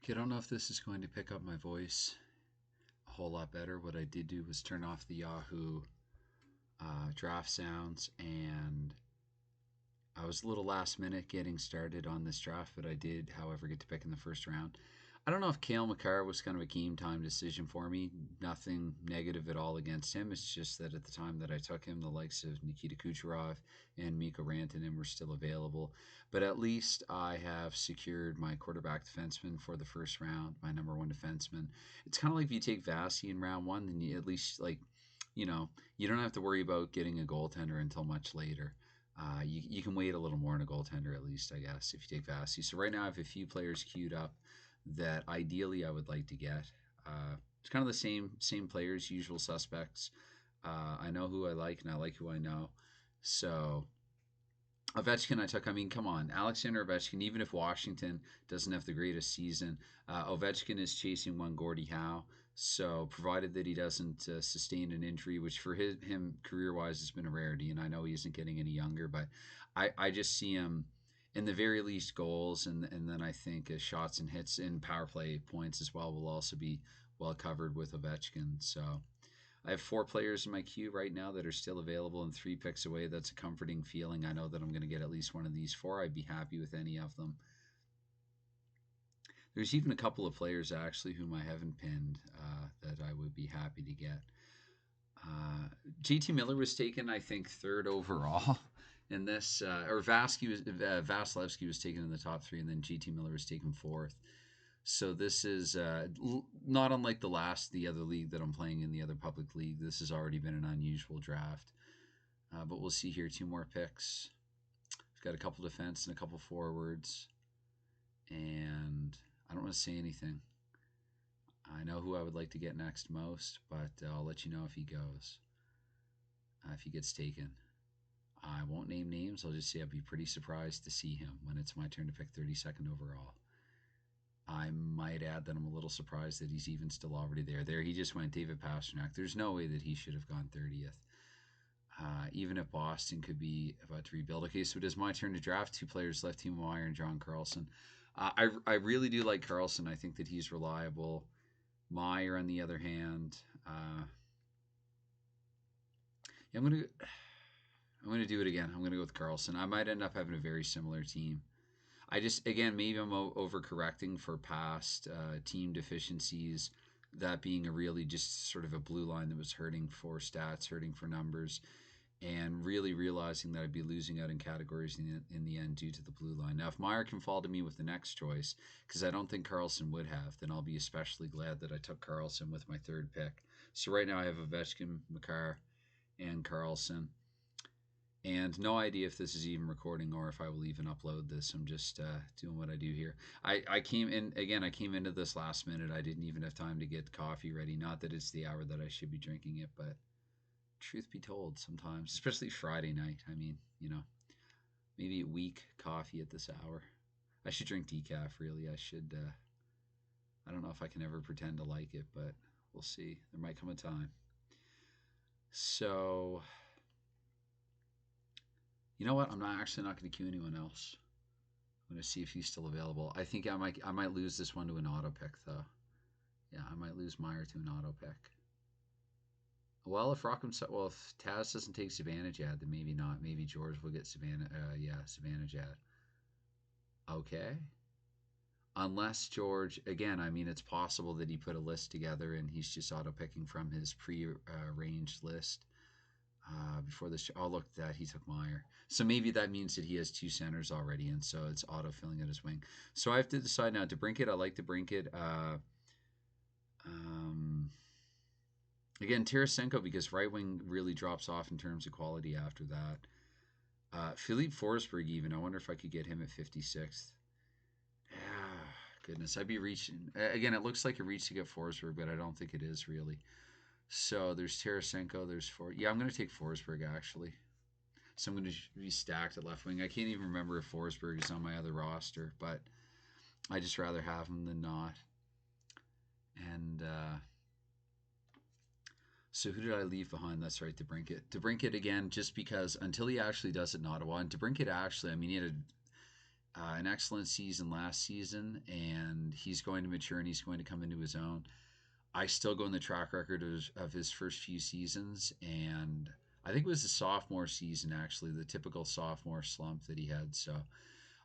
Okay, I don't know if this is going to pick up my voice a whole lot better. What I did do was turn off the Yahoo draft sounds, and I was a little last minute getting started on this draft, but I did, however, get to pick in the first round. I don't know if Cale Makar was kind of a game time decision for me. Nothing negative at all against him. It's just that at the time that I took him, the likes of Nikita Kucherov and Mikko Rantanen were still available. But at least I have secured my quarterback defenseman for the first round, my number one defenseman. It's kind of like if you take Vasi in round one, then you at least you don't have to worry about getting a goaltender until much later. You can wait a little more on a goaltender at least, I guess, if you take Vasi. So right now I have a few players queued up that ideally I would like to get. It's kind of the same players, usual suspects. I know who I like and I like who I know. So Ovechkin, I took. I mean, come on, Alexander Ovechkin. Even if Washington doesn't have the greatest season, Ovechkin is chasing one Gordie Howe. So, provided that he doesn't sustain an injury, which for him career wise has been a rarity, and I know he isn't getting any younger, but I just see him in the very least goals, and then I think shots and hits and power play points as well will also be well covered with Ovechkin. So. I have four players in my queue right now that are still available and three picks away. That's a comforting feeling. I know that I'm going to get at least one of these four. I'd be happy with any of them. There's even a couple of players actually whom I haven't pinned that I would be happy to get. JT Miller was taken, I think, third overall in this, or Vasilevsky was taken in the top three, and then JT Miller was taken fourth. So this is not unlike the other league that I'm playing in, the other public league. This has already been an unusual draft. But we'll see here. Two more picks. We've got a couple defense and a couple forwards. And I don't want to say anything. I know who I would like to get next most, but I'll let you know if he goes. If he gets taken. I won't name names. I'll just say I'd be pretty surprised to see him when it's my turn to pick 32nd overall. I might add that I'm a little surprised that he's even still already there. There, he just went David Pastrnak. There's no way that he should have gone 30th. Even if Boston could be about to rebuild. Okay, so it is my turn to draft. Two players left, Timo Meier and John Carlson. I really do like Carlson. I think that he's reliable. Meier, on the other hand, I'm gonna do it again. I'm gonna go with Carlson. I might end up having a very similar team. I just, again, maybe I'm overcorrecting for past team deficiencies. That being a really just sort of a blue line that was hurting for stats, hurting for numbers, and really realizing that I'd be losing out in categories in the end due to the blue line. Now, if Meyer can fall to me with the next choice, because I don't think Carlson would have, then I'll be especially glad that I took Carlson with my third pick. So right now I have Ovechkin, Makar, and Carlson. And no idea if this is even recording or if I will even upload this. I'm just doing what I do here. I came into this last minute. I didn't even have time to get coffee ready. Not that it's the hour that I should be drinking it, but truth be told, sometimes, especially Friday night, I mean, maybe weak coffee at this hour. I should drink decaf, really. I should. I don't know if I can ever pretend to like it, but we'll see. There might come a time. So... You know what? I'm not going to queue anyone else. I'm going to see if he's still available. I think I might lose this one to an auto pick though. Yeah, I might lose Meyer to an auto pick. Well, if Taz doesn't take Zibanejad, then maybe not. Maybe George will get Zibanejad. Okay. Unless George, again, I mean, it's possible that he put a list together and he's just auto picking from his pre-arranged list. Before this, look, that he took Meyer. So maybe that means that he has two centers already, and so it's auto-filling at his wing. So I have to decide now. DeBrincat, I like DeBrincat. Again, Tarasenko, because right wing really drops off in terms of quality after that. Philippe Forsberg even. I wonder if I could get him at 56th. Goodness, I'd be reaching. Again, it looks like a reach to get Forsberg, but I don't think it is really. So there's Tarasenko, there's Yeah, I'm going to take Forsberg, actually. So I'm going to be stacked at left wing. I can't even remember if Forsberg is on my other roster, but I just rather have him than not. And so who did I leave behind? That's right, DeBrincat. DeBrincat, again, just because until he actually does it in Ottawa. And DeBrincat actually, I mean, he had an excellent season last season, and he's going to mature and he's going to come into his own. I still go in the track record of his first few seasons, and I think it was the sophomore season, actually, the typical sophomore slump that he had. So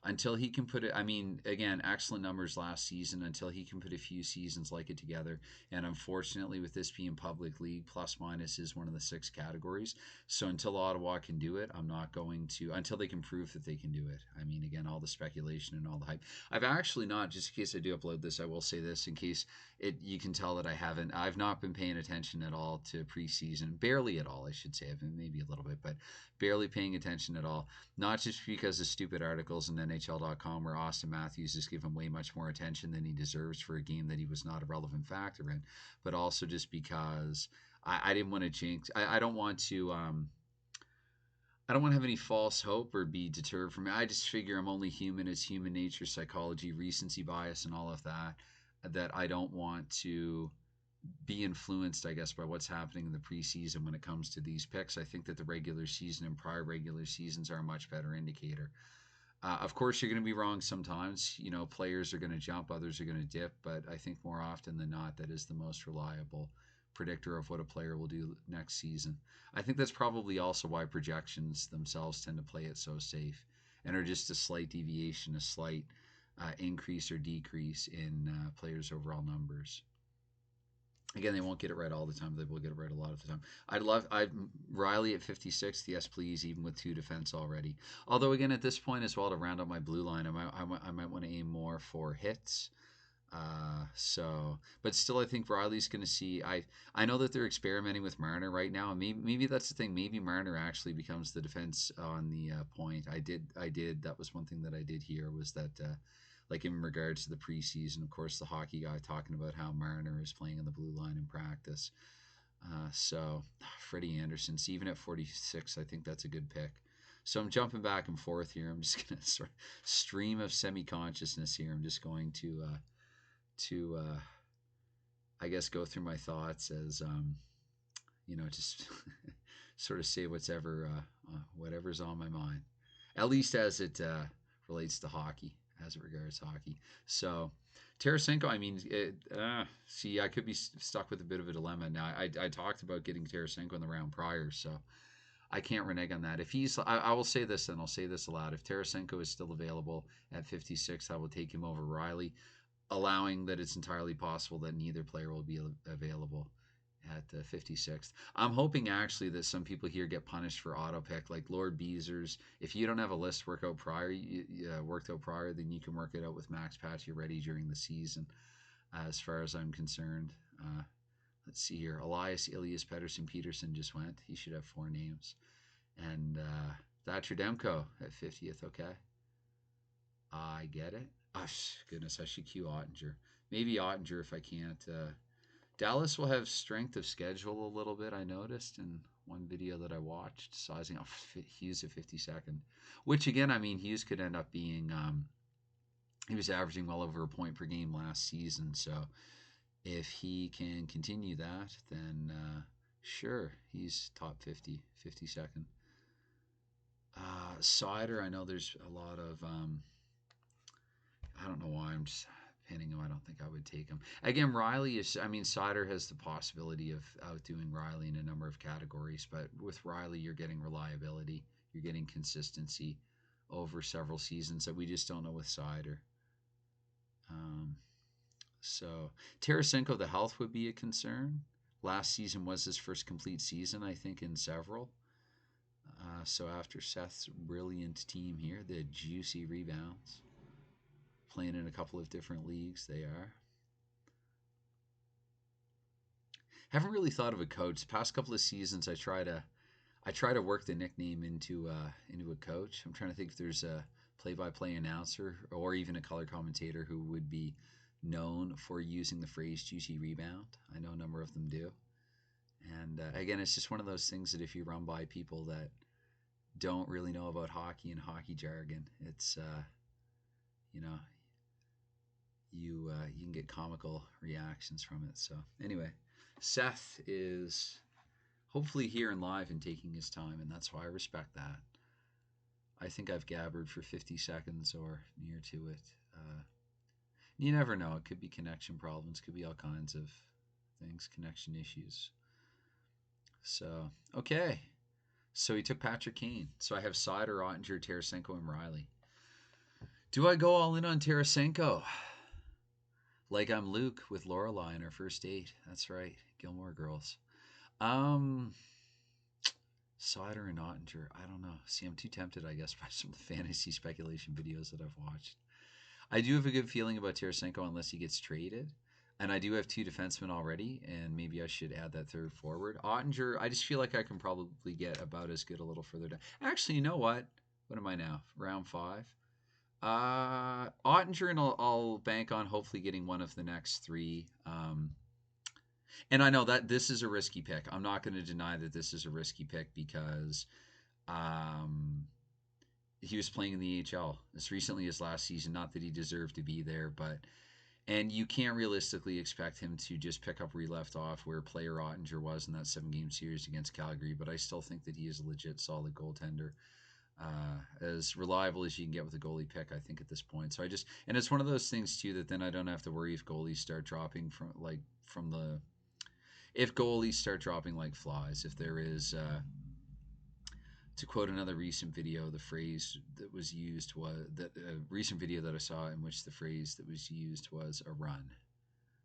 until he can put it, I mean, again, excellent numbers last season, until he can put a few seasons like it together. And unfortunately, with this being public league, plus minus is one of the 6 categories. So until Ottawa can do it, I'm not going to, until they can prove that they can do it. I mean, again, all the speculation and all the hype. I've actually not, just in case I do upload this, I will say this in case you can tell that I've not been paying attention at all to preseason, barely at all, I should say. I've been maybe a little bit, but barely paying attention at all. Not just because of stupid articles in NHL.com where Austin Matthews is given way much more attention than he deserves for a game that he was not a relevant factor in, but also just because I didn't want to jinx. I don't want to. I don't want to have any false hope or be deterred from it. I just figure I'm only human. It's human nature, psychology, recency bias, and all of that. That I don't want to be influenced, I guess, by what's happening in the preseason when it comes to these picks. I think that the regular season and prior regular seasons are a much better indicator. Of course, you're going to be wrong sometimes. You know, players are going to jump, others are going to dip, but I think more often than not, that is the most reliable predictor of what a player will do next season. I think that's probably also why projections themselves tend to play it so safe and are just a slight deviation, a slight increase or decrease in players' overall numbers. Again, they won't get it right all the time. They will get it right a lot of the time. I'd Riley at 56th. Yes, please, even with 2 defense already. Although, again, at this point as well, to round up my blue line, I might want to aim more for hits. But still, I think Riley's going to see. I know that they're experimenting with Marner right now, and maybe that's the thing. Maybe Marner actually becomes the defense on the point. I did. That was one thing that I did hear was that. Like in regards to the preseason, of course, the hockey guy talking about how Marner is playing on the blue line in practice. Freddie Anderson, even at 46, I think that's a good pick. So I'm jumping back and forth here. I'm just going to sort of stream of semi-consciousness here. I'm just going to I guess, go through my thoughts as, just sort of say whatever's on my mind, at least as it relates to hockey. As it regards hockey. So, Tarasenko, I mean, I could be stuck with a bit of a dilemma. Now, I talked about getting Tarasenko in the round prior, so I can't renege on that. If I will say this, and I'll say this aloud. If Tarasenko is still available at 56, I will take him over Riley, allowing that it's entirely possible that neither player will be available at the 56th. I'm hoping actually that some people here get punished for auto pick, like Lord Beezers. If you don't have a list worked out prior, then you can work it out with Max Pacioretty during the season. As far as I'm concerned, let's see here. Elias, Ilias, Pettersson, Peterson just went. He should have 4 names, and Thatcher Demko at 50th. Okay, I get it. Oh, goodness, I should cue Ottinger. Maybe Ottinger if I can't. Dallas will have strength of schedule a little bit, I noticed in one video that I watched, sizing up Hughes at 52nd. Which, again, I mean, Hughes could end up being, he was averaging well over a point per game last season. So if he can continue that, then sure, he's top 50, 52nd. Sider, I know there's a lot of, I don't know why I'm just pinning him. I don't think I would take him. Again, Riley is, I mean, Sider has the possibility of outdoing Riley in a number of categories, but with Riley, you're getting reliability, you're getting consistency over several seasons that we just don't know with Sider. So Tarasenko, the health would be a concern. Last season was his first complete season, I think, in several. So after Seth's brilliant team here, the juicy rebounds, playing in a couple of different leagues, they are. Haven't really thought of a coach. The past couple of seasons, I try to work the nickname into a coach. I'm trying to think if there's a play-by-play announcer or even a color commentator who would be known for using the phrase juicy rebound. I know a number of them do. And again, it's just one of those things that if you run by people that don't really know about hockey and hockey jargon, it's, you can get comical reactions from it. So anyway, Seth is hopefully here and live and taking his time, and that's why I respect that. I think I've gabbered for 50 seconds or near to it. You never know. It could be connection problems. Could be all kinds of things, connection issues. So, okay. So he took Patrick Kane. So I have Sider, Ottinger, Tarasenko, and Riley. Do I go all in on Tarasenko? Like I'm Luke with Lorelai in our first date. That's right. Gilmore Girls. Sider and Ottinger. I don't know. See, I'm too tempted, I guess, by some of the fantasy speculation videos that I've watched. I do have a good feeling about Tarasenko unless he gets traded. And I do have 2 defensemen already, and maybe I should add that third forward. Ottinger, I just feel like I can probably get about as good a little further down. Actually, you know what? What am I now? Round 5? Ottinger, and I'll bank on hopefully getting one of the next 3. And I know that this is a risky pick. I'm not going to deny that this is a risky pick because he was playing in the AHL as recently as last season. Not that he deserved to be there, but and you can't realistically expect him to just pick up where he left off, where player Ottinger was in that 7-game series against Calgary. But I still think that he is a legit solid goaltender, as reliable as you can get with a goalie pick, I think, at this point. So and it's one of those things too that then I don't have to worry if goalies start dropping if goalies start dropping like flies. If there is, to quote another recent video, the phrase that was used was that a recent video that I saw in which the phrase that was used was a run.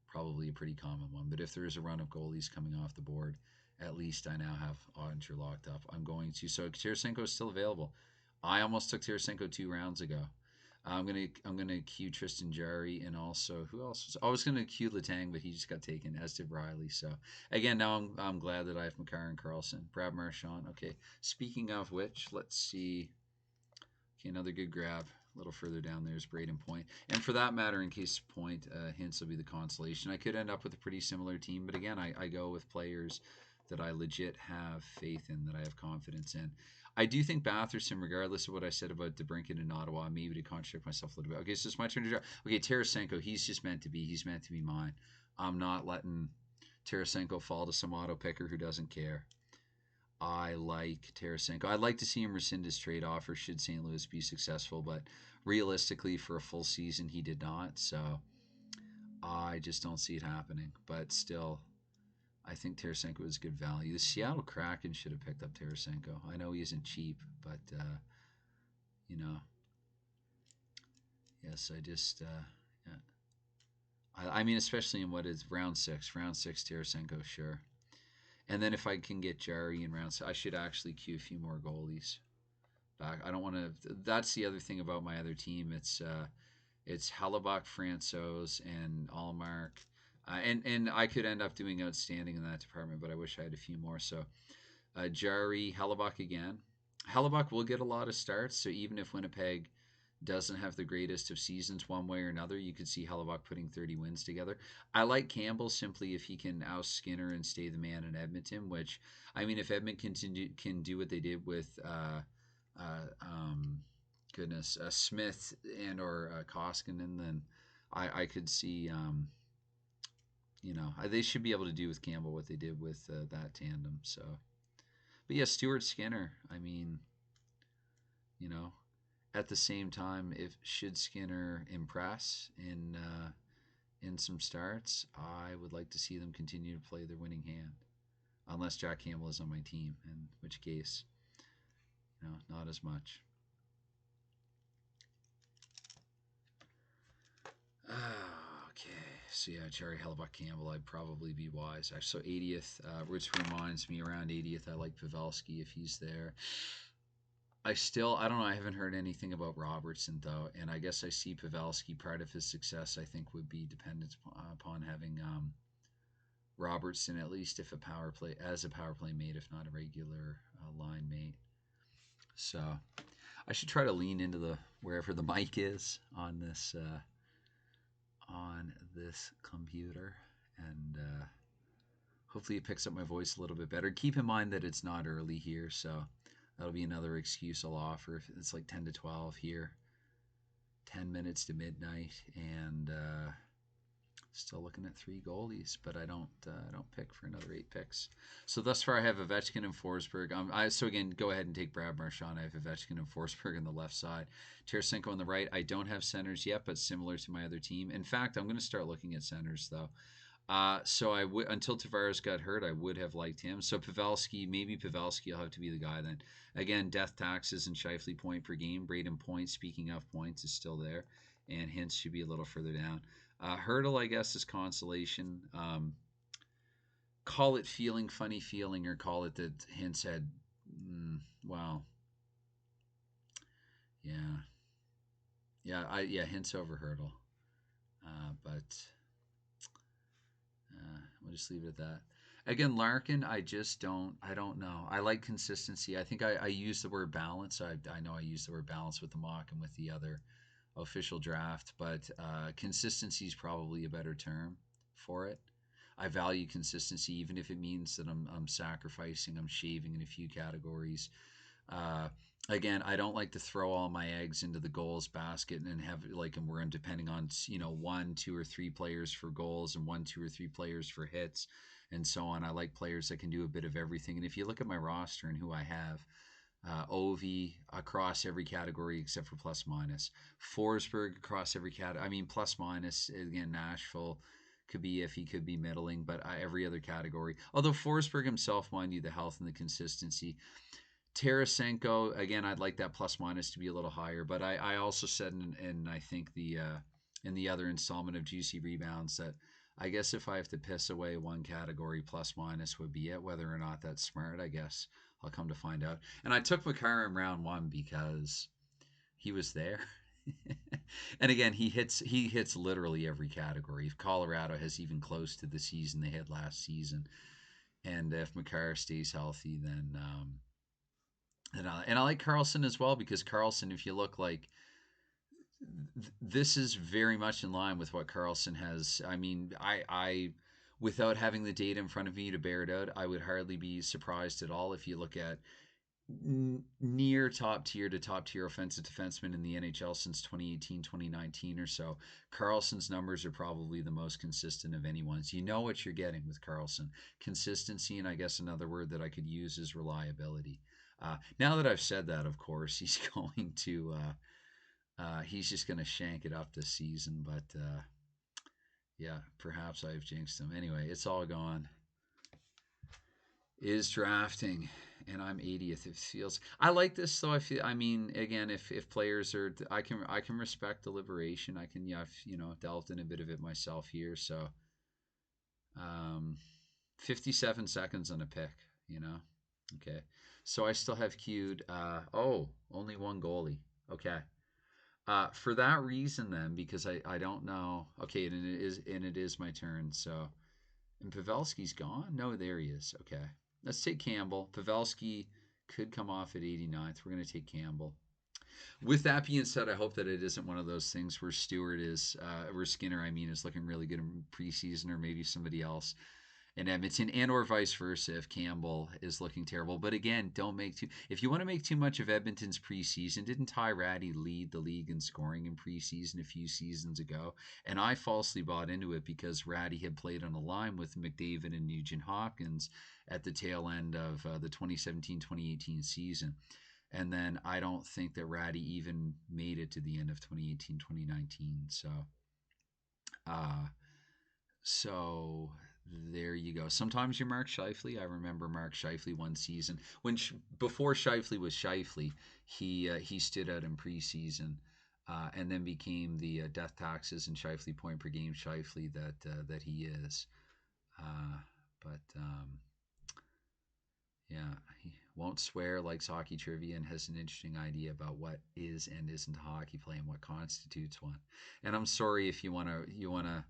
Probably a pretty common one. But if there is a run of goalies coming off the board, at least I now have Ottinger locked up. I'm going to. So Tarasenko is still available. I almost took Tarasenko 2 rounds ago. I'm gonna cue Tristan Jarry, and also who else I was gonna cue Letang, but he just got taken, as did Riley. So again, now I'm glad that I have Makar and Carlson, Brad Marchand. Okay, speaking of which, let's see. Okay, another good grab. A little further down there is Braden Point, and for that matter, in case Point hints will be the consolation, I could end up with a pretty similar team. But again, I go with players that I legit have faith in, that I have confidence in. I do think Batherson, regardless of what I said about DeBrincat in Ottawa, maybe to contradict myself a little bit. Okay, so it's my turn to draw. Okay, Tarasenko, he's just meant to be. He's meant to be mine. I'm not letting Tarasenko fall to some auto picker who doesn't care. I like Tarasenko. I'd like to see him rescind his trade offer should St. Louis be successful, but realistically, for a full season, he did not. So I just don't see it happening. But still, I think Tarasenko is good value. The Seattle Kraken should have picked up Tarasenko. I know he isn't cheap, but, yes, yeah. I mean, especially in what is round 6. Round 6, Tarasenko, sure. And then if I can get Jarry in round 6, I should actually queue a few more goalies back. I don't want to. That's the other thing about my other team. It's Hellebuck, Francouz, and Allmark. And I could end up doing outstanding in that department, but I wish I had a few more. So Jarry, Hellebuck again. Hellebuck will get a lot of starts, so even if Winnipeg doesn't have the greatest of seasons one way or another, you could see Hellebuck putting 30 wins together. I like Campbell simply if he can oust Skinner and stay the man in Edmonton, which, I mean, if Edmonton can do what they did with Smith and or Koskinen, then I could see, they should be able to do with Campbell what they did with that tandem. So, but yeah, Stuart Skinner, I mean, at the same time, if should Skinner impress in some starts, I would like to see them continue to play their winning hand, unless Jack Campbell is on my team, in which case, not as much. Okay, so yeah, Jerry Hellebuck Campbell, I'd probably be wise. So 80th, which reminds me, around 80th, I like Pavelski if he's there. I don't know, I haven't heard anything about Robertson, though, and I guess I see Pavelski, part of his success, I think, would be dependent upon having Robertson, at least if a power play mate, if not a regular line mate. So I should try to lean into wherever the mic is on this computer, and hopefully it picks up my voice a little bit better. Keep in mind that it's not early here, so that'll be another excuse I'll offer. If it's like 10 to 12 here, 10 minutes to midnight, and Still looking at 3 goalies, but I don't pick for another 8 picks. So thus far, I have Ovechkin and Forsberg. So again, go ahead and take Brad Marchand. I have Ovechkin and Forsberg on the left side, Tarasenko on the right. I don't have centers yet, but similar to my other team. In fact, I'm going to start looking at centers though. So I would, until Tavares got hurt, I would have liked him. So Pavelski, maybe Pavelski will have to be the guy then. Again, death taxes and Scheifele point per game. Braden Point, speaking of points, is still there, and Hintz should be a little further down. Hurdle, I guess, is consolation. Call it feeling, funny feeling, or call it that Hintz had. Well, yeah, yeah, Hintz over Hurdle, but we'll just leave it at that. Again, Larkin, I don't know. I like consistency. I think I use the word balance. I know I use the word balance with the mock and with the other official draft, but consistency is probably a better term for it. I value consistency, even if it means that I'm sacrificing, I'm shaving in a few categories. Uh, Again, I don't like to throw all my eggs into the goals basket and have like, and we're depending on, one, two, or three players for goals and one, two, or three players for hits and so on. I like players that can do a bit of everything. And if you look at my roster and who I have, Ovi across every category except for plus minus. Forsberg across every category. I mean, plus minus, again, Nashville could be iffy, could be middling, but every other category. Although Forsberg himself, mind you, the health and the consistency. Tarasenko, again, I'd like that plus minus to be a little higher, but I also said, and I think in the other installment of Juicy Rebounds, that I guess if I have to piss away one category, plus minus would be it. Whether or not that's smart, I guess I'll come to find out. And I took Makar in round one because he was there. And again, he hits literally every category. If Colorado has even close to the season they had last season, and if Makar stays healthy, then and I like Carlson as well, because Carlson, if you look like, this is very much in line with what Carlson has. I mean, I without having the data in front of me to bear it out, I would hardly be surprised at all if you look at near top tier to top tier offensive defenseman in the NHL since 2018, 2019 or so. Carlson's numbers are probably the most consistent of anyone's. You know what you're getting with Carlson. Consistency, and I guess another word that I could use is reliability. Now that I've said that, of course, he's just going to shank it up this season. But yeah, perhaps I've jinxed him. Anyway, it's all gone. Is drafting, and I'm 80th. It feels. I like this though. I mean, again, if players are, I can respect deliberation. I can, yeah, I've delved in a bit of it myself here. So, um, 57 seconds on a pick. Okay. So I still have queued. Only one goalie. Okay. For that reason, then, because I don't know. Okay, and it is my turn. So, and Pavelski's gone. No, there he is. Okay, let's take Campbell. Pavelski could come off at 89th. We're going to take Campbell. With that being said, I hope that it isn't one of those things where Skinner, is looking really good in preseason, or maybe somebody else in Edmonton, and or vice versa if Campbell is looking terrible. But again, don't make too. If you want to make too much of Edmonton's preseason, didn't Ty Ratty lead the league in scoring in preseason a few seasons ago? And I falsely bought into it because Ratty had played on a line with McDavid and Nugent Hopkins at the tail end of the 2017-2018 season. And then I don't think that Ratty even made it to the end of 2018-2019. Uh, so there you go. Sometimes you're Mark Scheifele. I remember Mark Scheifele one season before Scheifele was Scheifele, he stood out in preseason, and then became the death taxes and Scheifele point per game Scheifele that he is. But yeah, he won't swear, likes hockey trivia, and has an interesting idea about what is and isn't hockey play and what constitutes one. And I'm sorry if you wanna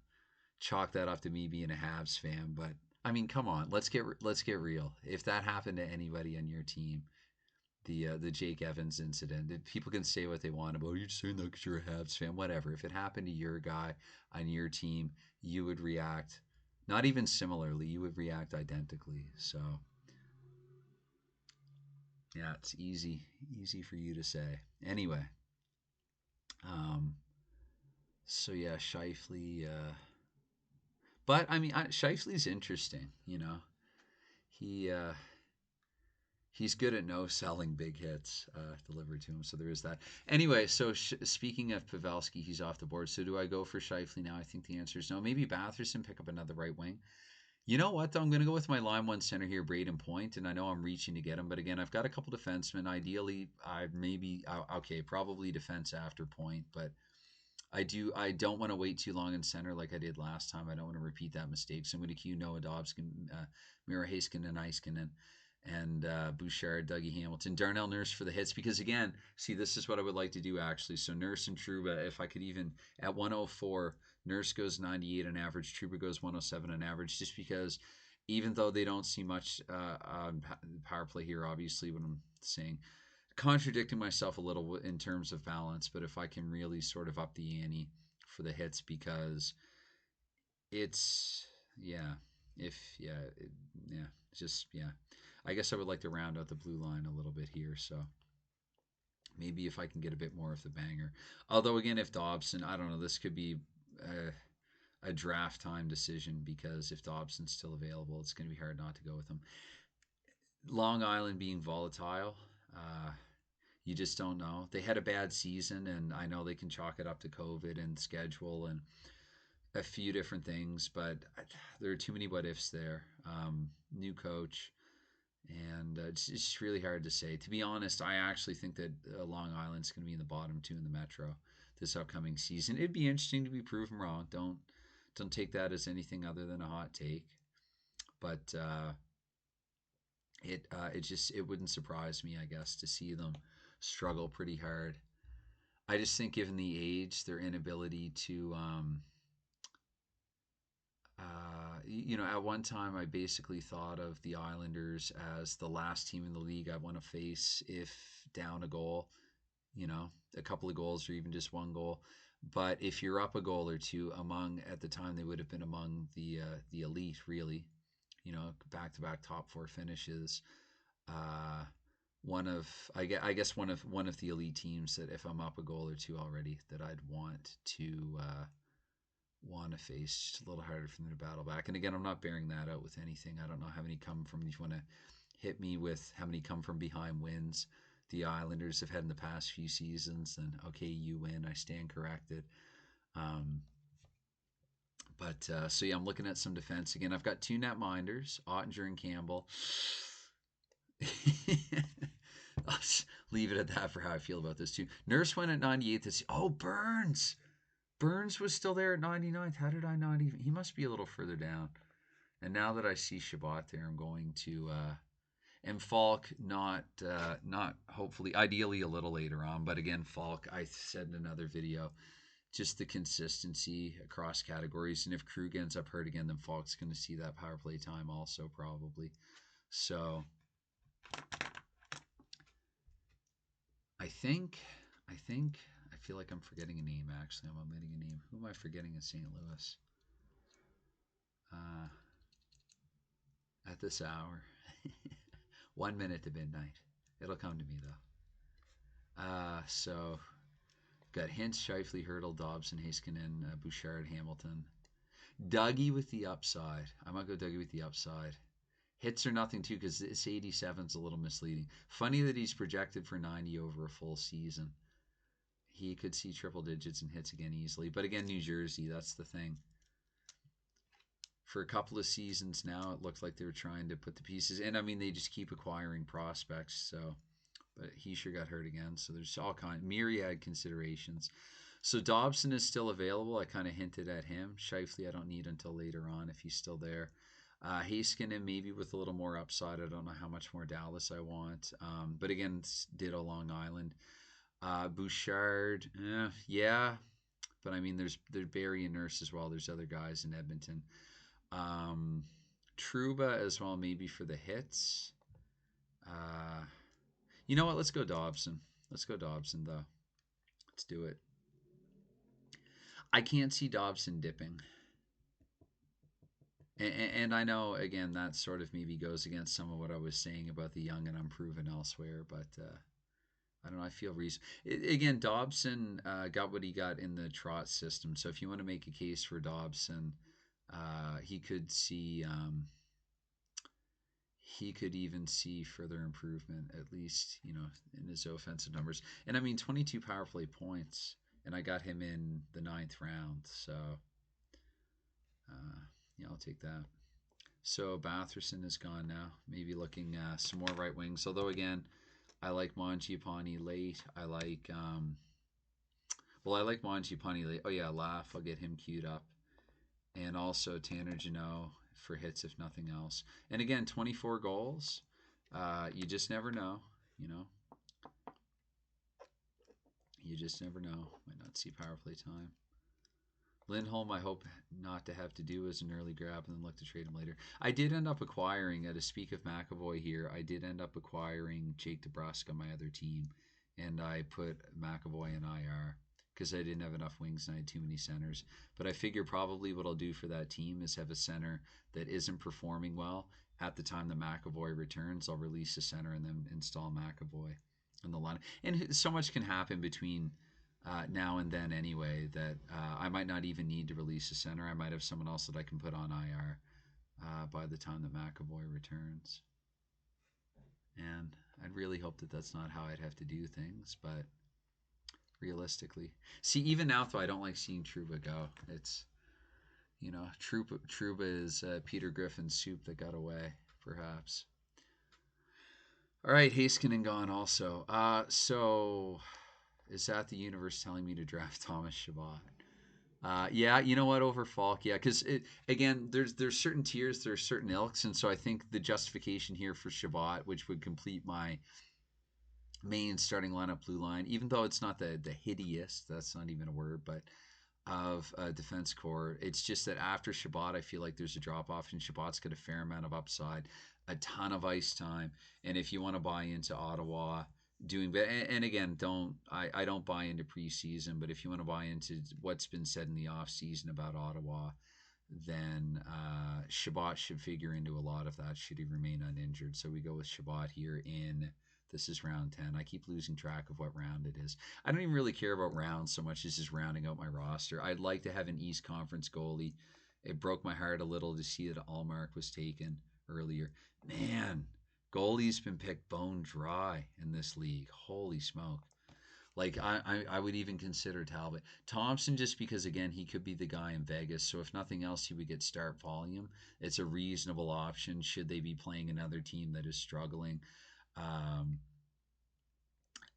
chalk that up to me being a Habs fan, but I mean, come on, let's get real. If that happened to anybody on your team, the Jake Evans incident, people can say what they want about, you're just saying that because you're a Habs fan, whatever. If it happened to your guy on your team, you would react not even similarly, you would react identically. So yeah, it's easy for you to say. Anyway, so yeah, Scheifele. But I mean, Scheifele's interesting. You know, he he's good at no selling big hits delivered to him. So there is that. Anyway, so speaking of Pavelski, he's off the board. So do I go for Scheifele now? I think the answer is no. Maybe Batherson pick up another right wing. You know what, though? I'm going to go with my line one center here, Braden Point, and I know I'm reaching to get him, but again, I've got a couple defensemen. Ideally, okay, probably defense after Point, but I don't want to wait too long in center like I did last time. I don't want to repeat that mistake, so I'm going to cue Noah Dobson, Mira Heiskanen, Iskanen, and Bouchard, Dougie Hamilton, Darnell Nurse for the hits, because again, see, this is what I would like to do actually. So Nurse and Trouba, if I could even, at 104, Nurse goes 98 on average, Trouba goes 107 on average, just because even though they don't see much on power play here, obviously, what I'm saying, contradicting myself a little in terms of balance, but if I can really sort of up the ante for the hits, because it's, yeah, if, yeah, yeah, just, yeah. I guess I would like to round out the blue line a little bit here, so maybe if I can get a bit more of the banger. Although, again, if Dobson, I don't know, this could be a draft time decision, because if Dobson's still available, it's going to be hard not to go with him. Long Island being volatile, you just don't know. They had a bad season, and I know they can chalk it up to COVID and schedule and a few different things, but there are too many what ifs there. New coach, and it's just really hard to say. To be honest, I actually think that Long Island's going to be in the bottom two in the Metro this upcoming season. It'd be interesting to be proven wrong. Don't take that as anything other than a hot take, but it wouldn't surprise me, I guess, to see them struggle pretty hard. I just think, given the age, their inability to, at one time I basically thought of the Islanders as the last team in the league I want to face if down a goal, a couple of goals or even just one goal. But if you're up a goal or two, at the time they would have been among the elite, really, back to back top four finishes. One of I guess one of the elite teams that if I'm up a goal or two already, that I'd want to face. Just a little harder for them to battle back. And again, I'm not bearing that out with anything. I don't know how many come from. If you want to hit me with how many come from behind wins the Islanders have had in the past few seasons, then okay, you win. I stand corrected. So yeah, I'm looking at some defense again. I've got two netminders, Ottinger and Campbell. I'll just leave it at that for how I feel about this too. Nurse went at 98 this. Oh, Burns. Burns was still there at 99th. How did I not even? He must be a little further down. And now that I see Shabbat there, I'm going to and Falk, not hopefully, ideally a little later on, but again, Falk, I said in another video, just the consistency across categories, and if Krug ends up hurt again, then Falk's going to see that power play time also probably. So I feel like I'm forgetting a name. Actually, I'm omitting a name. Who am I forgetting in St. Louis? At this hour, 1 minute to midnight. It'll come to me though. So got Hintz, Scheifele, Hurdle, Dobson, Heiskanen, Bouchard, Hamilton. Dougie with the upside. I might go Dougie with the upside. Hits are nothing too, because this 87 is a little misleading. Funny that he's projected for 90 over a full season. He could see triple digits and hits again easily. But again, New Jersey, that's the thing. For a couple of seasons now, it looked like they were trying to put the pieces in. I mean, they just keep acquiring prospects. So, but he sure got hurt again. So there's all myriad considerations. So Dobson is still available. I kind of hinted at him. Scheifele I don't need until later on if he's still there. Heiskanen maybe with a little more upside. I don't know how much more Dallas I want. But again, ditto Long Island. Bouchard, yeah. But I mean, there's Barry and Nurse as well. There's other guys in Edmonton. Trouba as well, maybe for the hits. You know what? Let's go Dobson. Let's go Dobson, though. Let's do it. I can't see Dobson dipping. And I know, again, that sort of maybe goes against some of what I was saying about the young and unproven elsewhere, but I don't know. I feel reason. Again, Dobson got what he got in the Trotz system. So if you want to make a case for Dobson, He could see. He could even see further improvement, at least in his offensive numbers. And I mean, 22 power play points, and I got him in the 9th round. So yeah, I'll take that. So Batherson is gone now. Maybe looking some more right wings. Although again, I like Mangiapane late. I like I like Mangiapane late. Oh yeah, Laugh. I'll get him queued up, and also Tanner Janot for hits if nothing else. And again, 24 goals. You just never know. You just never know. Might not see power play time. Lindholm, I hope not to have to do as an early grab and then look to trade him later. I did end up acquiring, to speak of McAvoy here, I did end up acquiring Jake DeBrusk on my other team, and I put McAvoy in IR because I didn't have enough wings and I had too many centers. But I figure probably what I'll do for that team is have a center that isn't performing well at the time that McAvoy returns. I'll release a center and then install McAvoy in the line. And so much can happen between now and then anyway that I might not even need to release a center. I might have someone else that I can put on IR by the time that McAvoy returns. And I'd really hope that that's not how I'd have to do things, but realistically. See, even now, though, I don't like seeing Trouba go. It's, Trouba is Peter Griffin's soup that got away, perhaps. All right, Heiskanen gone also. So is that the universe telling me to draft Thomas Chabot? Yeah, you know what, over Falk, yeah, because again, there's certain tiers, there's certain ilks, and so I think the justification here for Chabot, which would complete my main starting lineup blue line, even though it's not the hideous, that's not even a word, but of defense core, it's just that after Chabot, I feel like there's a drop off, and Chabot's got a fair amount of upside, a ton of ice time, and if you want to buy into Ottawa doing and again, I don't buy into preseason, but if you want to buy into what's been said in the off season about Ottawa, then Chabot should figure into a lot of that should he remain uninjured. So we go with Chabot here in, this is round 10. I keep losing track of what round it is. I don't even really care about rounds so much as just rounding out my roster. I'd like to have an East Conference goalie. It broke my heart a little to see that Allmark was taken earlier. Man, goalie's been picked bone dry in this league. Holy smoke. Like, I would even consider Talbot. Thompson, just because, again, he could be the guy in Vegas. So if nothing else, he would get start volume. It's a reasonable option should they be playing another team that is struggling.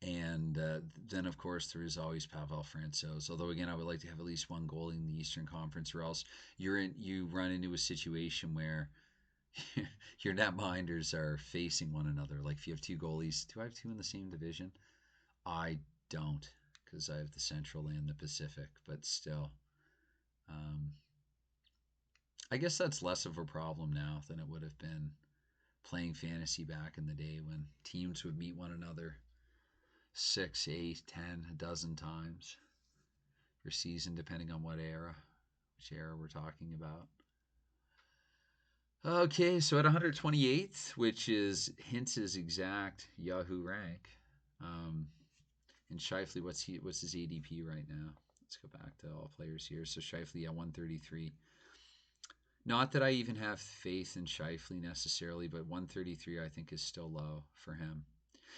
And then, of course, there is always Pavel Francouz. Although, again, I would like to have at least one goalie in the Eastern Conference, or else you run into a situation where your netminders are facing one another. Like if you have two goalies, do I have two in the same division? I don't, because I have the Central and the Pacific. But still, I guess that's less of a problem now than it would have been playing fantasy back in the day when teams would meet one another 6, 8, 10, a dozen times per season, depending on which era we're talking about. Okay, so at 128th, which is Hintz's exact Yahoo rank, and Scheifele, what's his ADP right now? Let's go back to all players here. So Scheifele at 133. Not that I even have faith in Scheifele necessarily, but 133 I think is still low for him.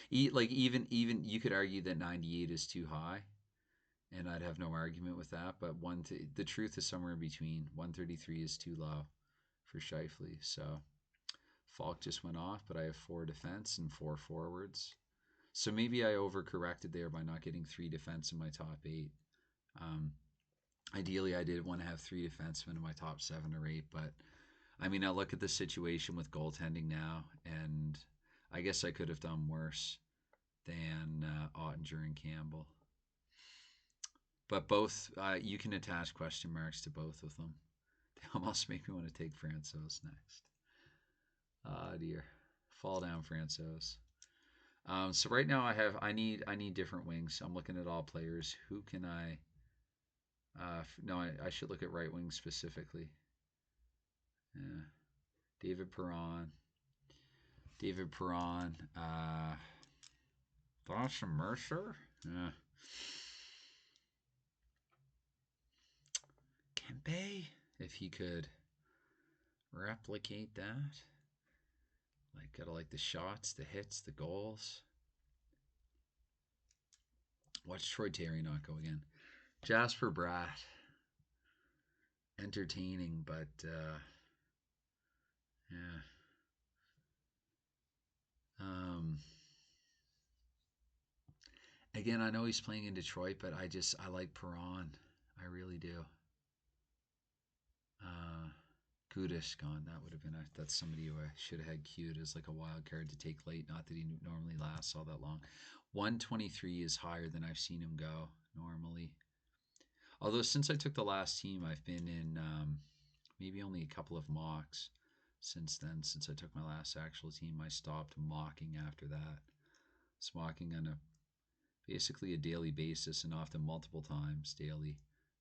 Even you could argue that 98 is too high, and I'd have no argument with that. But the truth is somewhere in between. 133 is too low for Scheifele. So Falk just went off, but I have 4 defense and 4 forwards. So maybe I overcorrected there by not getting 3 defense in my top 8. Ideally, I did want to have 3 defensemen in my top 7 or 8, but I mean, I look at the situation with goaltending now, and I guess I could have done worse than Ottinger and Campbell. But both, you can attach question marks to both of them. They almost make me want to take Francouz next. Ah, dear. Fall down, Francouz. So right now I need different wings. I'm looking at all players. Who can I? No, I should look at right wing specifically. Yeah. David Perron. Boston Mercer. Kempe, if he could replicate that. Like, gotta like the shots, the hits, the goals. Watch Troy Terry not go again. Jasper Bratt. Entertaining, but yeah. Um, Again, I know he's playing in Detroit, but I like Perron. I really do. Uh, Gudish gone. That would have been that's somebody who I should have had queued as like a wild card to take late. Not that he normally lasts all that long. 123 is higher than I've seen him go normally. Although since I took the last team, I've been in maybe only a couple of mocks since then. Since I took my last actual team, I stopped mocking after that. It's mocking on a basically a daily basis and often multiple times daily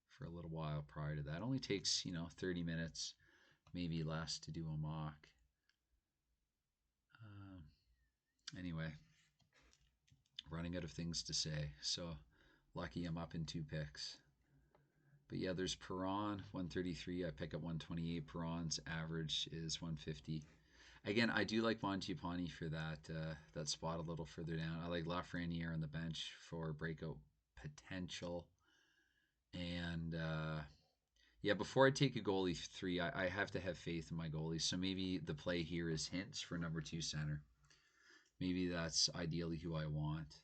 for a little while prior to that. It only takes 30 minutes, maybe less, to do a mock. Anyway, running out of things to say, so lucky I'm up in 2 picks. But yeah, there's Perron 133. I pick up 128. Perron's average is 150. Again, I do like Montiapani for that spot a little further down. I like Lafreniere on the bench for breakout potential. And yeah, before I take a goalie 3, I have to have faith in my goalies. So maybe the play here is Hintz for number 2 center. Maybe that's ideally who I want.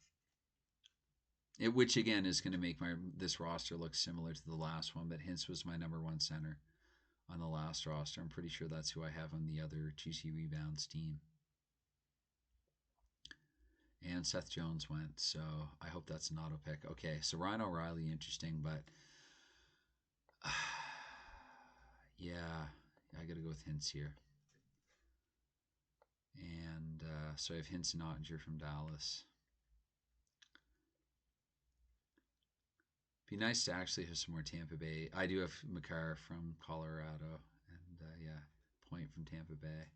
Which again is going to make this roster look similar to the last one, but Hintz was my number 1 center on the last roster. I'm pretty sure that's who I have on the other GC Rebounds team. And Seth Jones went, so I hope that's an auto pick. Okay, so Ryan O'Reilly, interesting, but yeah, I got to go with Hintz here. And so I have Hintz and Ottinger from Dallas. Be nice to actually have some more Tampa Bay. I do have Makar from Colorado, and yeah, Point from Tampa Bay.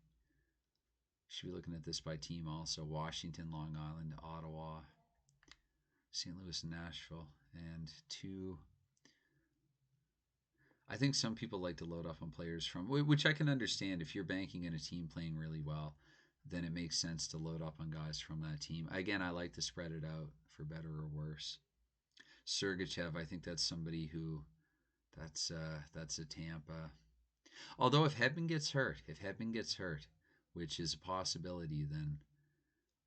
Should be looking at this by team also. Washington, Long Island, Ottawa, St. Louis, Nashville, and 2. I think some people like to load up on players from, which I can understand. If you're banking in a team playing really well, then it makes sense to load up on guys from that team. Again, I like to spread it out for better or worse. Sergachev, I think that's somebody who, that's a Tampa. Although if Hedman gets hurt, which is a possibility, then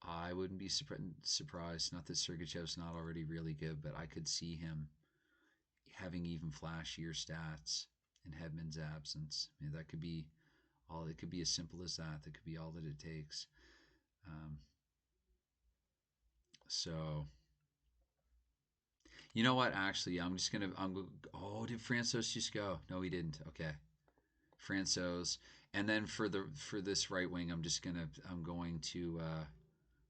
I wouldn't be surprised. Not that Sergachev's not already really good, but I could see him having even flashier stats in Hedman's absence. I mean, that could be all. It could be as simple as that. That could be all that it takes. So, you know what? Actually, I'm oh, did Francouz just go? No, he didn't. Okay, Francouz. And then for this right wing, I'm going to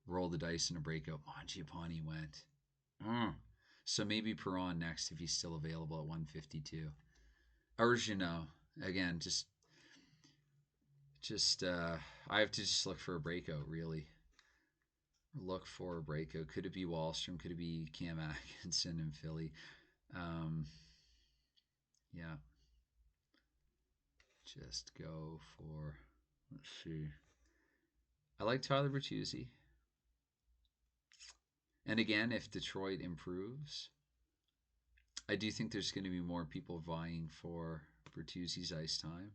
roll the dice in a breakout. Mangiapane went. So maybe Perron next if he's still available at 152. Or Jeannot. Again, I have to just look for a breakout, really. Look for a breakout. Could it be Wahlstrom? Could it be Cam Atkinson in Philly? Yeah. Just go for, let's see. I like Tyler Bertuzzi. And again, if Detroit improves, I do think there's going to be more people vying for Bertuzzi's ice time.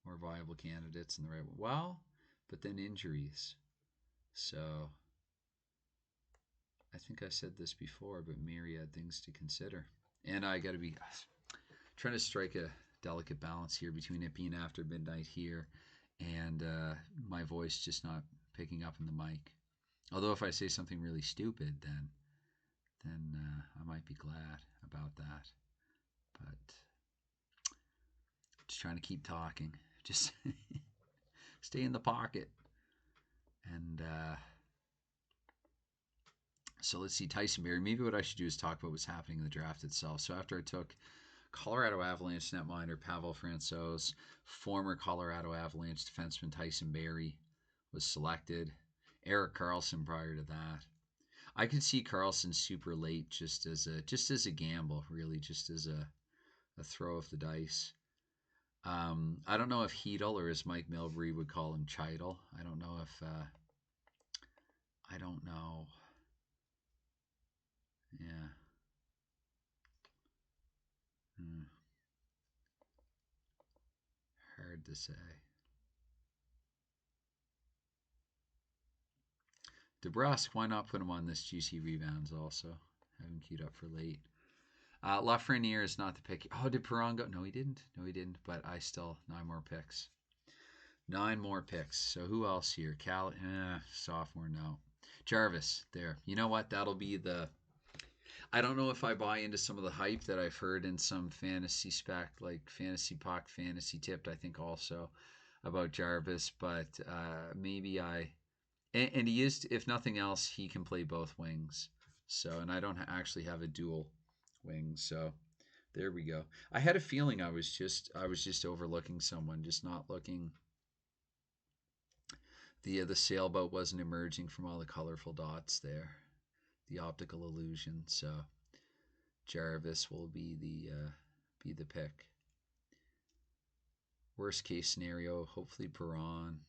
More viable candidates in the right way. Well, but then injuries. So I think I said this before, but myriad things to consider. And I got to be trying to strike a delicate balance here between it being after midnight here and my voice just not picking up in the mic. Although if I say something really stupid, then I might be glad about that. But just trying to keep talking. Just stay in the pocket. And so let's see, Tyson Barrie. Maybe what I should do is talk about what's happening in the draft itself. So after I took Colorado Avalanche netminder Pavel Francouz, former Colorado Avalanche defenseman Tyson Barrie was selected. Erik Karlsson prior to that. I could see Karlsson super late just as a gamble, really, just as a throw of the dice. I don't know if Heedle or as Mike Milbury would call him, Chidle. I don't know if I don't know. Yeah. Hmm. Hard to say. DeBrusque, why not put him on this juicy rebounds also? Have him queued up for late. Lafreniere is not the pick. Oh, did Perron go? No, he didn't. No, he didn't. But I still, 9 more picks. 9 more picks. So who else here? Sophomore, no. Jarvis, there. You know what? That'll be the. I don't know if I buy into some of the hype that I've heard in some fantasy spec, like Fantasy Puck, Fantasy Tipped, I think also about Jarvis, but maybe I. And he is, if nothing else, he can play both wings. So, and I don't actually have a dual wing. So, there we go. I had a feeling I was just overlooking someone, just not looking. The sailboat wasn't emerging from all the colorful dots there. The optical illusion. So Jarvis will be the pick. Worst case scenario, hopefully Perron.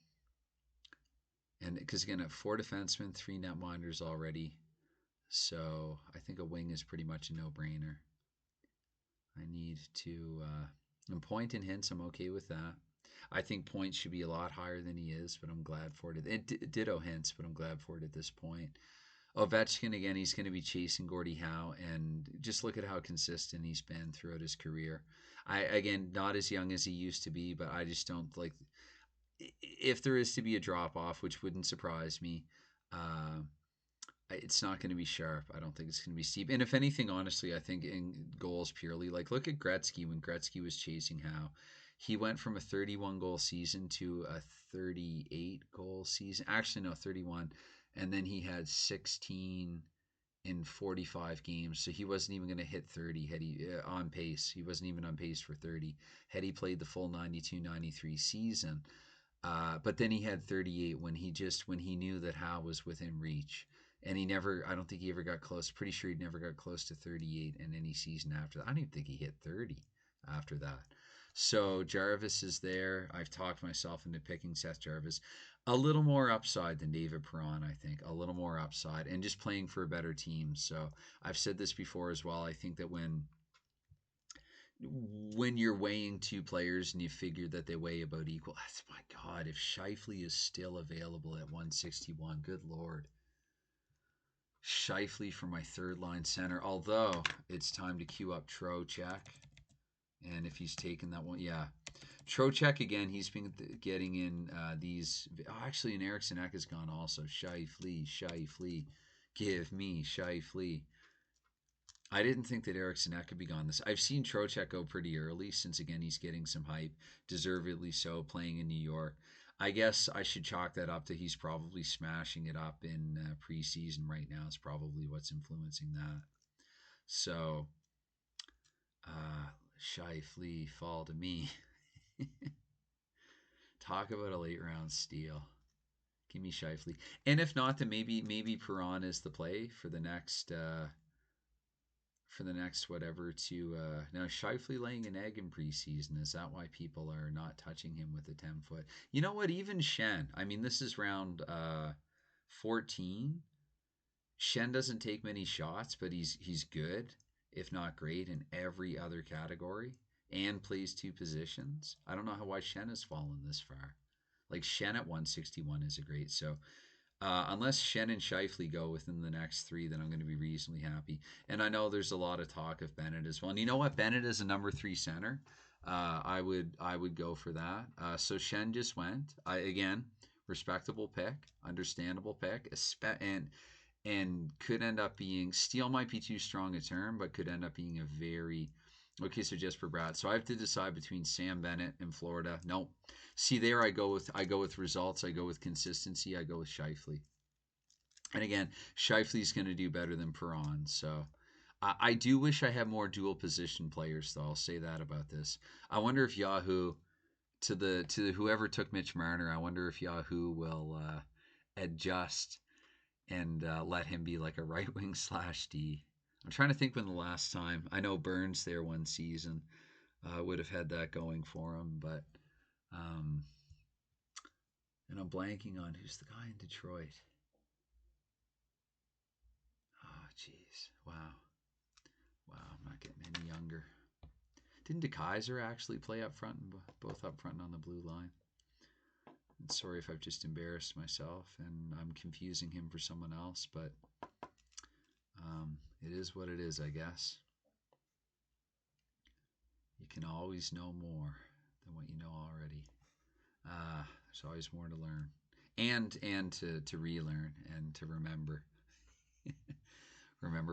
And because again, at 4 defensemen, 3 netminders already. So I think a wing is pretty much a no-brainer. I need to. And Point and Hintz, I'm okay with that. I think Point should be a lot higher than he is, but I'm glad for it. Ditto Hintz, but I'm glad for it at this point. Ovechkin, again, he's going to be chasing Gordie Howe, and just look at how consistent he's been throughout his career. Again, not as young as he used to be, but I just don't like. If there is to be a drop off, which wouldn't surprise me, uh, it's not going to be sharp. I don't think it's going to be steep. And if anything, honestly, I think in goals purely, like look at Gretzky when Gretzky was chasing Howe. He went from a 31 goal season to a 38 goal season. Actually, no, 31. And then he had 16 in 45 games. So he wasn't even going to hit 30 had he on pace. He wasn't even on pace for 30 had he played the full 92-93 season. But then he had 38 when he knew that Howe was within reach. And he never, I don't think he ever got close. Pretty sure he never got close to 38 in any season after that. I don't even think he hit 30 after that. So Jarvis is there. I've talked myself into picking Seth Jarvis. A little more upside than David Perron, I think. A little more upside and just playing for a better team. So I've said this before as well. I think that when you're weighing two players and you figure that they weigh about equal, that's my God, if Scheifele is still available at 161, good Lord. Scheifele for my third line center, although it's time to queue up Trocheck. And if he's taken that one, yeah. Trocheck, again, he's been getting in these. Oh, actually, and Eriksson Ek has gone also. Scheifele. Give me Scheifele. I didn't think that Eriksson Ek could be gone this. I've seen Trocheck go pretty early since, again, he's getting some hype, deservedly so, playing in New York. I guess I should chalk that up to he's probably smashing it up in preseason right now is probably what's influencing that. So, Scheifele, fall to me. Talk about a late round steal. Give me Scheifele. And if not, then maybe Perron is the play for the next whatever to now Scheifele laying an egg in preseason. Is that why people are not touching him with a 10-foot? You know what? Even Shen. I mean, this is round 14. Shen doesn't take many shots, but he's good, if not great, in every other category and plays two positions. I don't know why Shen has fallen this far. Like Shen at 161 is a great. So unless Shen and Scheifele go within the next 3, then I'm going to be reasonably happy. And I know there's a lot of talk of Bennett as well. And you know what? Bennett is a number 3 center. I would go for that. So Shen just went. Again, respectable pick, understandable pick, and could end up being, steal might be too strong a term, but could end up being a very. Okay, so Jesper Bratt. So I have to decide between Sam Bennett and Florida. No, see there I go with results. I go with consistency. I go with Scheifele. And again, Scheifele's going to do better than Perron. So I do wish I had more dual position players, though. I'll say that about this. I wonder if Yahoo to whoever took Mitch Marner. I wonder if Yahoo will adjust and let him be like a right wing / D. I'm trying to think when the last time. I know Burns there one season. would have had that going for him. But um, and I'm blanking on who's the guy in Detroit. Oh, jeez. Wow. Wow, I'm not getting any younger. Didn't DeKaiser actually play up front and both up front and on the blue line? And sorry if I've just embarrassed myself and I'm confusing him for someone else, but it is what it is, I guess. You can always know more than what you know already. There's always more to learn, and to relearn and to remember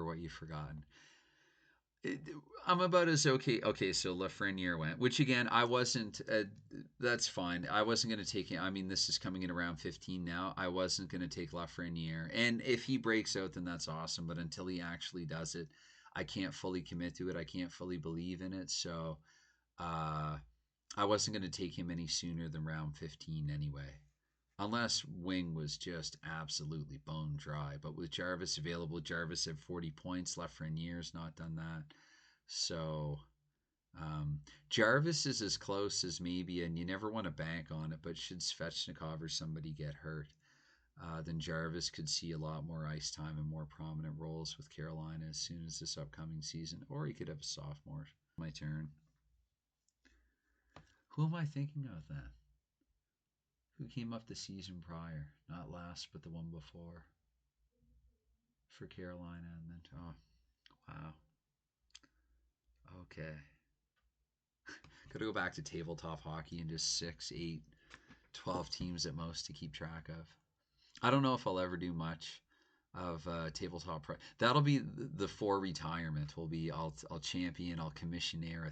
what you've forgotten. I'm about as okay. Okay, so Lafreniere went, which again, I wasn't. That's fine. I wasn't going to take him. I mean, this is coming in around 15 now. I wasn't going to take Lafreniere, and if he breaks out, then that's awesome. But until he actually does it, I can't fully commit to it. I can't fully believe in it. So, I wasn't going to take him any sooner than round 15 anyway. Unless Wing was just absolutely bone dry. But with Jarvis available, Jarvis had 40 points. Lafreniere's not done that. So Jarvis is as close as maybe, and you never want to bank on it, but should Svechnikov or somebody get hurt, then Jarvis could see a lot more ice time and more prominent roles with Carolina as soon as this upcoming season. Or he could have a sophomore. My turn. Who am I thinking of then? Who came up the season prior? Not last, but the one before. For Carolina, and then oh, wow. Okay. Got to go back to tabletop hockey and just 6, 8, 12 teams at most to keep track of. I don't know if I'll ever do much of tabletop. That'll be the for retirement. Will be I'll champion. I'll commissionaire a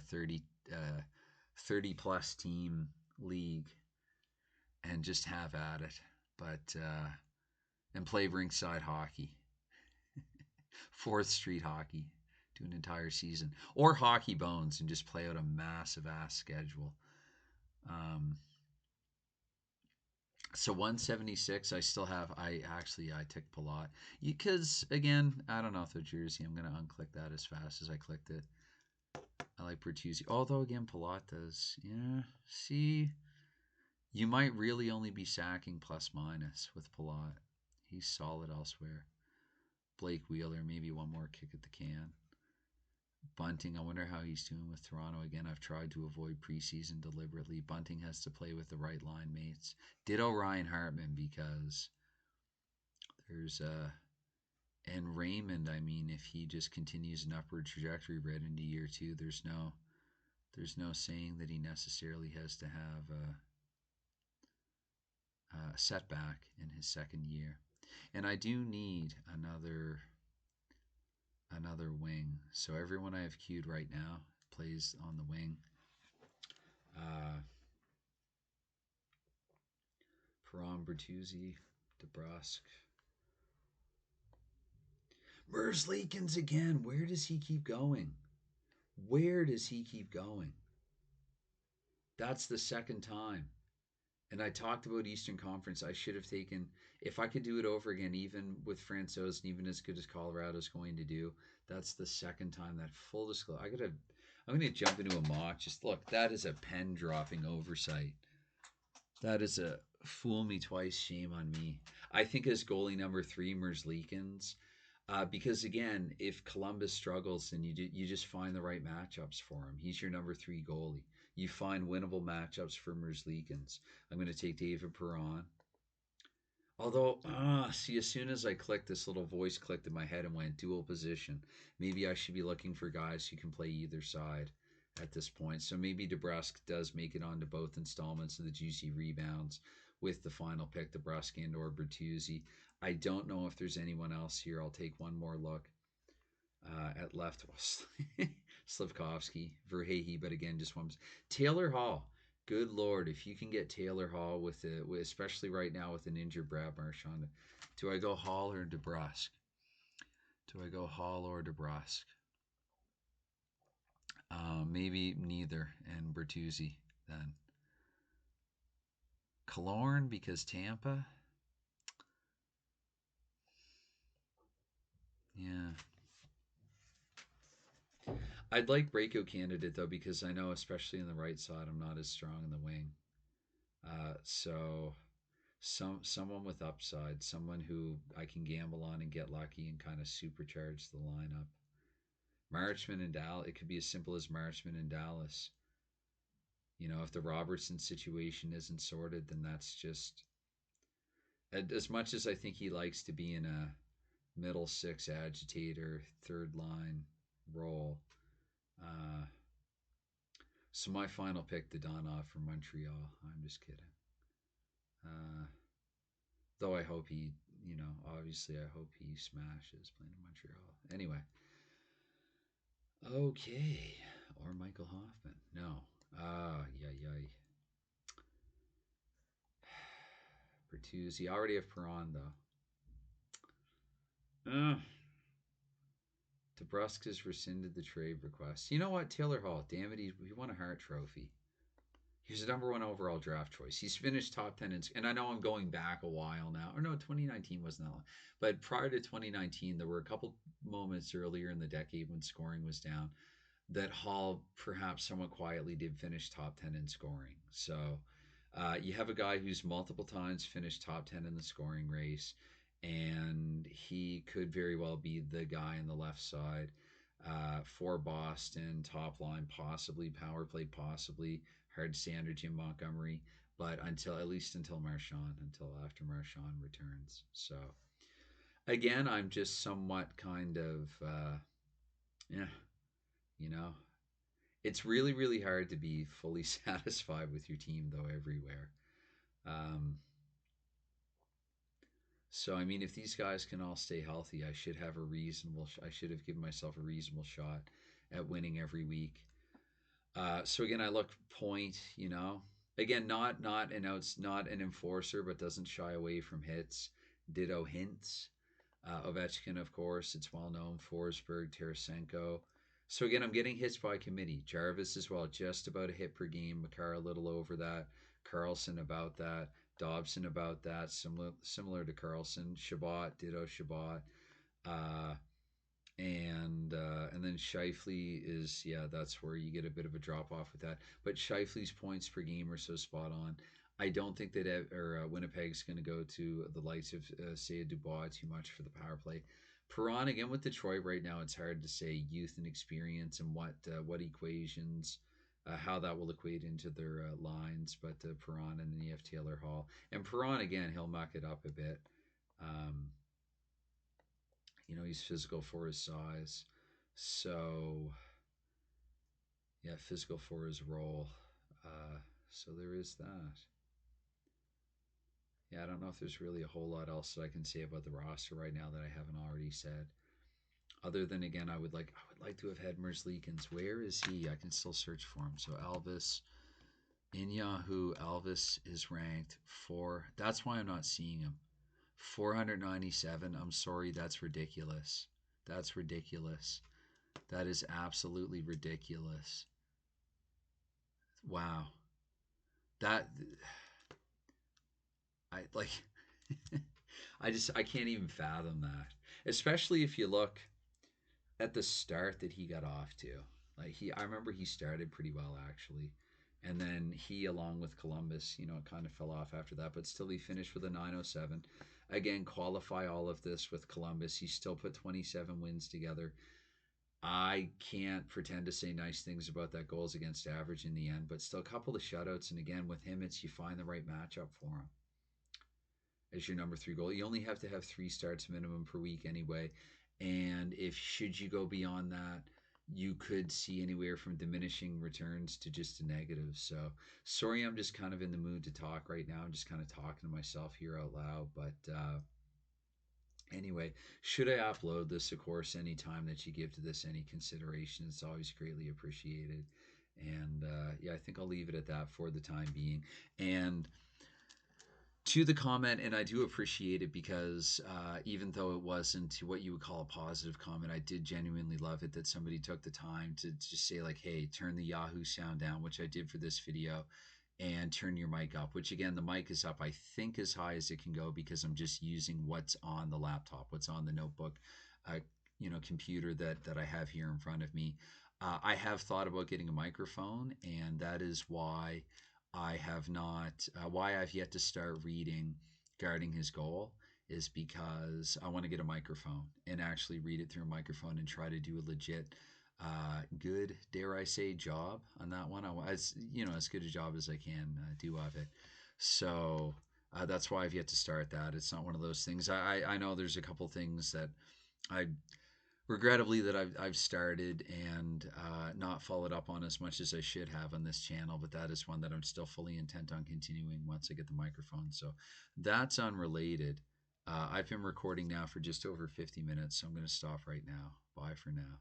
30 plus team league and just have at it. But and play ringside hockey, 4th Street hockey, do an entire season, or Hockey Bones and just play out a massive ass schedule. So 176, I still have. I took Palat because again, I don't know if the jersey. I'm gonna unclick that as fast as I clicked it. I like Bertuzzi, although again, Palat does. Yeah, see, you might really only be sacking plus minus with Palat. He's solid elsewhere. Blake Wheeler, maybe one more kick at the can. Bunting, I wonder how he's doing with Toronto. Again, I've tried to avoid preseason deliberately. Bunting has to play with the right line mates. Ditto Ryan Hartman because there's and Raymond, I mean, if he just continues an upward trajectory right into year 2, there's no saying that he necessarily has to have a setback in his second year. And I do need another wing. So everyone I have queued right now plays on the wing. Perron, Bertuzzi, DeBrusque. Merzlikins again. Where does he keep going? Where does he keep going? That's the second time. And I talked about Eastern Conference. I should have taken, if I could do it over again, even with Francouz and even as good as Colorado's going to do, that's the second time. That full disclosure. I'm gonna jump into a mock. Just look, that is a pen dropping oversight. That is a fool me twice, shame on me. I think as goalie number 3, Merzlikins, because again, if Columbus struggles, then you just find the right matchups for him. He's your number 3 goalie. You find winnable matchups for Merzlikins. I'm going to take David Perron. Although, see, as soon as I clicked, this little voice clicked in my head and went dual position. Maybe I should be looking for guys who can play either side at this point. So maybe DeBrusque does make it onto both installments of the juicy rebounds with the final pick, DeBrusque and or Bertuzzi. I don't know if there's anyone else here. I'll take one more look at left. Slivkovsky, Verhey, but again, just one. Taylor Hall. Good Lord, if you can get Taylor Hall with especially right now with an injured Brad Marchand. Do I go Hall or DeBrusque? Do I go Hall or DeBrusque? Maybe neither, and Bertuzzi then. Killorn because Tampa. Yeah. I'd like breakout candidate though, because I know especially in the right side I'm not as strong in the wing. So someone with upside, someone who I can gamble on and get lucky and kind of supercharge the lineup. Marchman in Dallas. It could be as simple as Marchman in Dallas. You know, if the Robertson situation isn't sorted, then that's just as much as I think he likes to be in a middle six agitator, third line role. Uh, so my final pick, Dadonov from Montreal. I'm just kidding. Uh, though I hope he, obviously I hope he smashes playing in Montreal. Anyway, okay. Or Michael Hoffman. No. Yeah. Bertuzzi. I already have Perron, though. DeBrusque has rescinded the trade request. You know what? Taylor Hall. Damn it. He won a Hart Trophy. He's the number one overall draft choice. He's finished top 10. And I know I'm going back a while now. Or no, 2019 wasn't that long. But prior to 2019, there were a couple moments earlier in the decade when scoring was down that Hall perhaps somewhat quietly did finish top 10 in scoring. So you have a guy who's multiple times finished top 10 in the scoring race, and he could very well be the guy on the left side for Boston, top line, possibly power play, possibly hard to say under Jim Montgomery, but at least until Marchand, until after Marchand returns. So again, I'm just somewhat kind of yeah, you know, it's really, really hard to be fully satisfied with your team, though, everywhere. Um, so, I mean, if these guys can all stay healthy, I should have given myself a reasonable shot at winning every week. So again, I look point, again, not an enforcer, but doesn't shy away from hits. Ditto hints. Ovechkin, of course, it's well known. Forsberg, Tarasenko. So again, I'm getting hits by committee. Jarvis as well, just about a hit per game. Makar a little over that. Carlson about that. Dobson about that. Similar to Carlson. Shabbat, ditto Shabbat. Uh, and then Shifley is, yeah, that's where you get a bit of a drop off with that. But Shifley's points per game are so spot on. I don't think that Winnipeg's going to go to the likes of say Dubois too much for the power play. Perron again with Detroit right now. It's hard to say youth and experience and what equations, how that will equate into their lines. But Perron, and then you have Taylor Hall, and Perron again, he'll muck it up a bit. Um, he's physical for his size. So, yeah, physical for his role. So there is that. Yeah, I don't know if there's really a whole lot else that I can say about the roster right now that I haven't already said. Other than again, I would like to have had Merzlikins. Where is he? I can still search for him. So Elvis in Yahoo, Elvis is ranked 4. That's why I'm not seeing him. 497. I'm sorry, that's ridiculous. That's ridiculous. That is absolutely ridiculous. Wow. That I like I can't even fathom that. Especially if you look at the start that he got off to. I remember he started pretty well actually. And then he along with Columbus, it kind of fell off after that, but still he finished with a 907. Again, qualify all of this with Columbus. He still put 27 wins together. I can't pretend to say nice things about that goals against average in the end, but still a couple of shutouts. And again, with him, it's you find the right matchup for him as your number 3 goal. You only have to have 3 starts minimum per week anyway. And if should you go beyond that, you could see anywhere from diminishing returns to just a negative. So sorry, I'm just kind of in the mood to talk right now. I'm just kind of talking to myself here out loud. But anyway, should I upload this, of course, any time that you give to this any consideration, it's always greatly appreciated. And yeah, I think I'll leave it at that for the time being. And to the comment, and I do appreciate it because even though it wasn't what you would call a positive comment, I did genuinely love it that somebody took the time to just say like, hey, turn the Yahoo sound down, which I did for this video, and turn your mic up, which again, the mic is up, I think, as high as it can go because I'm just using what's on the laptop, what's on the notebook, computer that I have here in front of me. I have thought about getting a microphone, and that is why I have not, why I've yet to start reading Guarding His Goal, is because I want to get a microphone and actually read it through a microphone and try to do a legit, good, dare I say, job on that one. As as good a job as I can do of it. So that's why I've yet to start that. It's not one of those things. I know there's a couple things that I regrettably that I've started and not followed up on as much as I should have on this channel, but that is one that I'm still fully intent on continuing once I get the microphone. So that's unrelated. I've been recording now for just over 50 minutes, so I'm going to stop right now. Bye for now.